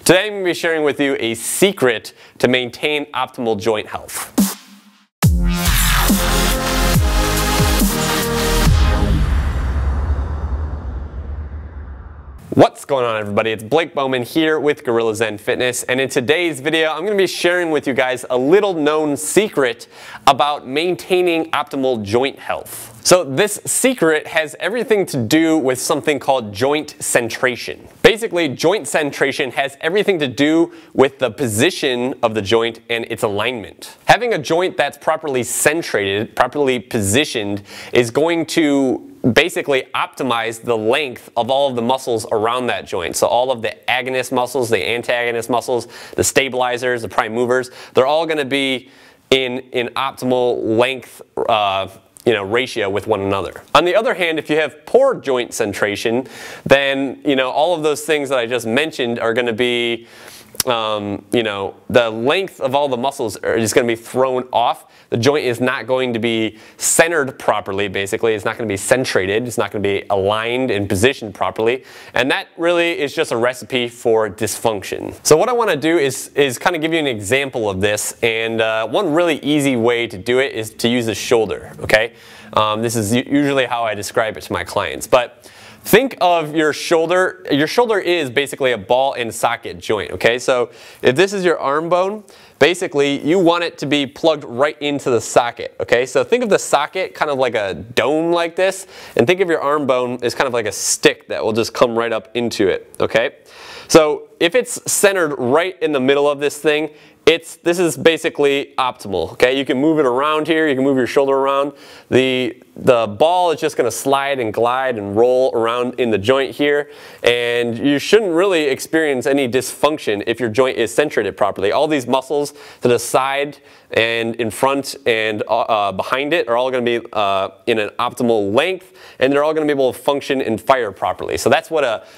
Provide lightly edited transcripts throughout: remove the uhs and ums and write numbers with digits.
Today I'm going to be sharing with you a secret to maintain optimal joint health. What's going on, everybody? It's Blake Bowman here with Gorilla Zen Fitness, and in today's video I'm going to be sharing with you guys a little known secret about maintaining optimal joint health. So this secret has everything to do with something called joint centration. Basically, joint centration has everything to do with the position of the joint and its alignment. Having a joint that's properly centrated, properly positioned, is going to basically optimize the length of all of the muscles around that joint. So all of the agonist muscles, the antagonist muscles, the stabilizers, the prime movers, they're all going to be in optimal length ratio with one another. On the other hand, if you have poor joint centration, then all of those things that I just mentioned are going to be the length of all the muscles are just going to be thrown off. The joint is not going to be centered properly, basically. It's not going to be centrated. It's not going to be aligned and positioned properly. And that really is just a recipe for dysfunction. So what I want to do is kind of give you an example of this. And one really easy way to do it is to use the shoulder, okay? This is usually how I describe it to my clients. But think of your shoulder. Your shoulder is basically a ball and socket joint, okay? So if this is your arm bone, basically you want it to be plugged right into the socket, okay? So think of the socket kind of like a dome like this, and think of your arm bone as kind of like a stick that will just come right up into it, okay? So if it's centered right in the middle of this thing, this is basically optimal, okay? You can move it around here, you can move your shoulder around. The ball is just going to slide and glide and roll around in the joint here, and you shouldn't really experience any dysfunction if your joint is centrated properly. All these muscles to the side and in front and behind it are all going to be in an optimal length, and they're all going to be able to function and fire properly. So that's what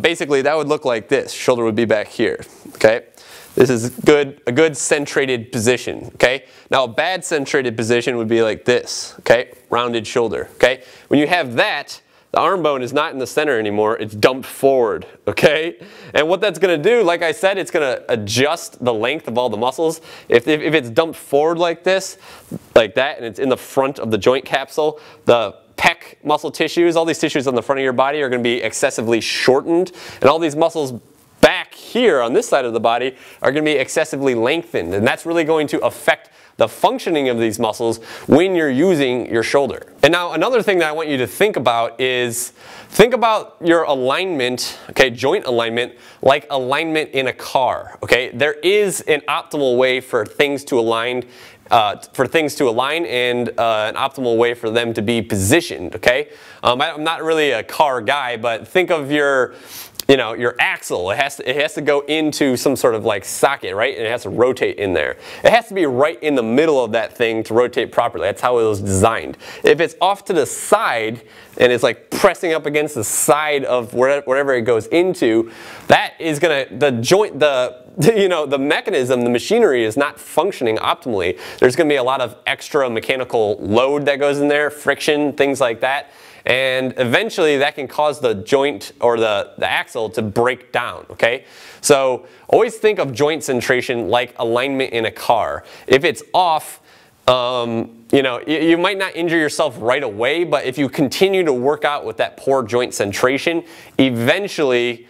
basically that would look like this. Shoulder would be back here, okay? This is a good centrated position, okay? Now a bad centrated position would be like this, okay? Rounded shoulder, okay? When you have that, the arm bone is not in the center anymore, it's dumped forward, okay? And what that's gonna do, like I said, it's gonna adjust the length of all the muscles. If it's dumped forward like this, like that, and it's in the front of the joint capsule, the pec muscle tissues, all these tissues on the front of your body are gonna be excessively shortened, and all these muscles back here on this side of the body are going to be excessively lengthened, and that's really going to affect the functioning of these muscles when you're using your shoulder. And now another thing that I want you to think about is think about your alignment, okay, joint alignment, like alignment in a car, okay? There is an optimal way for things to align and an optimal way for them to be positioned, okay? I'm not really a car guy, but think of your axle. It has to go into some sort of like socket, right? And it has to rotate in there. It has to be right in the middle of that thing to rotate properly. That's how it was designed. If it's off to the side and it's like pressing up against the side of wherever it goes into, that is gonna, the mechanism, the machinery is not functioning optimally. There's gonna be a lot of extra mechanical load that goes in there, friction, things like that. And eventually that can cause the joint or the axle to break down, okay? So always think of joint centration like alignment in a car. If it's off, you might not injure yourself right away, but if you continue to work out with that poor joint centration, eventually,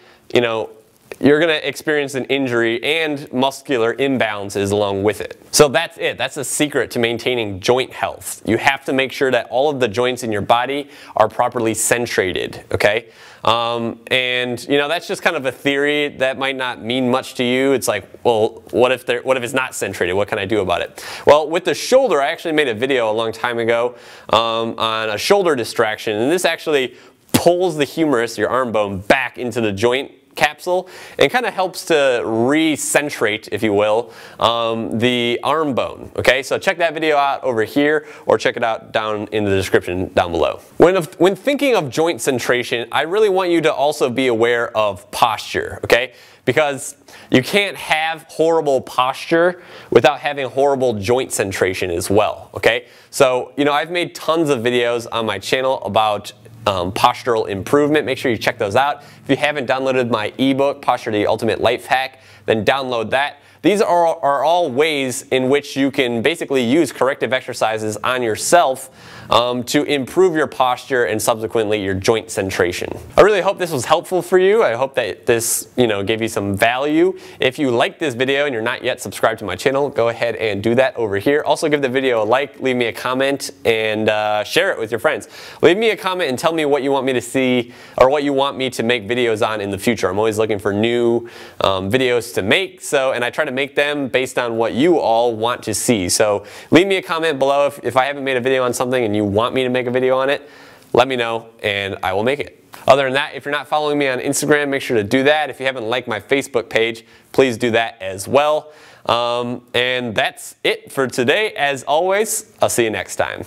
you're going to experience an injury and muscular imbalances along with it. So that's it. That's the secret to maintaining joint health. You have to make sure that all of the joints in your body are properly centrated, okay? That's just kind of a theory that might not mean much to you. It's like, well, what if it's not centrated? What can I do about it? Well, with the shoulder, I actually made a video a long time ago on a shoulder distraction, and this actually pulls the humerus, your arm bone, back into the joint capsule and kind of helps to recentrate, if you will, the arm bone. Okay, so check that video out over here or check it out down in the description down below. When thinking of joint centration, I really want you to also be aware of posture, okay? Because you can't have horrible posture without having horrible joint centration as well, okay? So, I've made tons of videos on my channel about postural improvement. Make sure you check those out. If you haven't downloaded my ebook, Posture the Ultimate Life Hack, then download that. These are all ways in which you can basically use corrective exercises on yourself to improve your posture and subsequently your joint centration. I really hope this was helpful for you. I hope that this gave you some value. If you like this video and you're not yet subscribed to my channel, go ahead and do that over here. Also give the video a like, leave me a comment, and share it with your friends. Leave me a comment and tell me what you want me to see or what you want me to make videos on in the future. I'm always looking for new videos to make, and I try to make them based on what you all want to see. So leave me a comment below if I haven't made a video on something and you want me to make a video on it. Let me know and I will make it. Other than that, if you're not following me on Instagram, make sure to do that. If you haven't liked my Facebook page, please do that as well. And that's it for today. As always, I'll see you next time.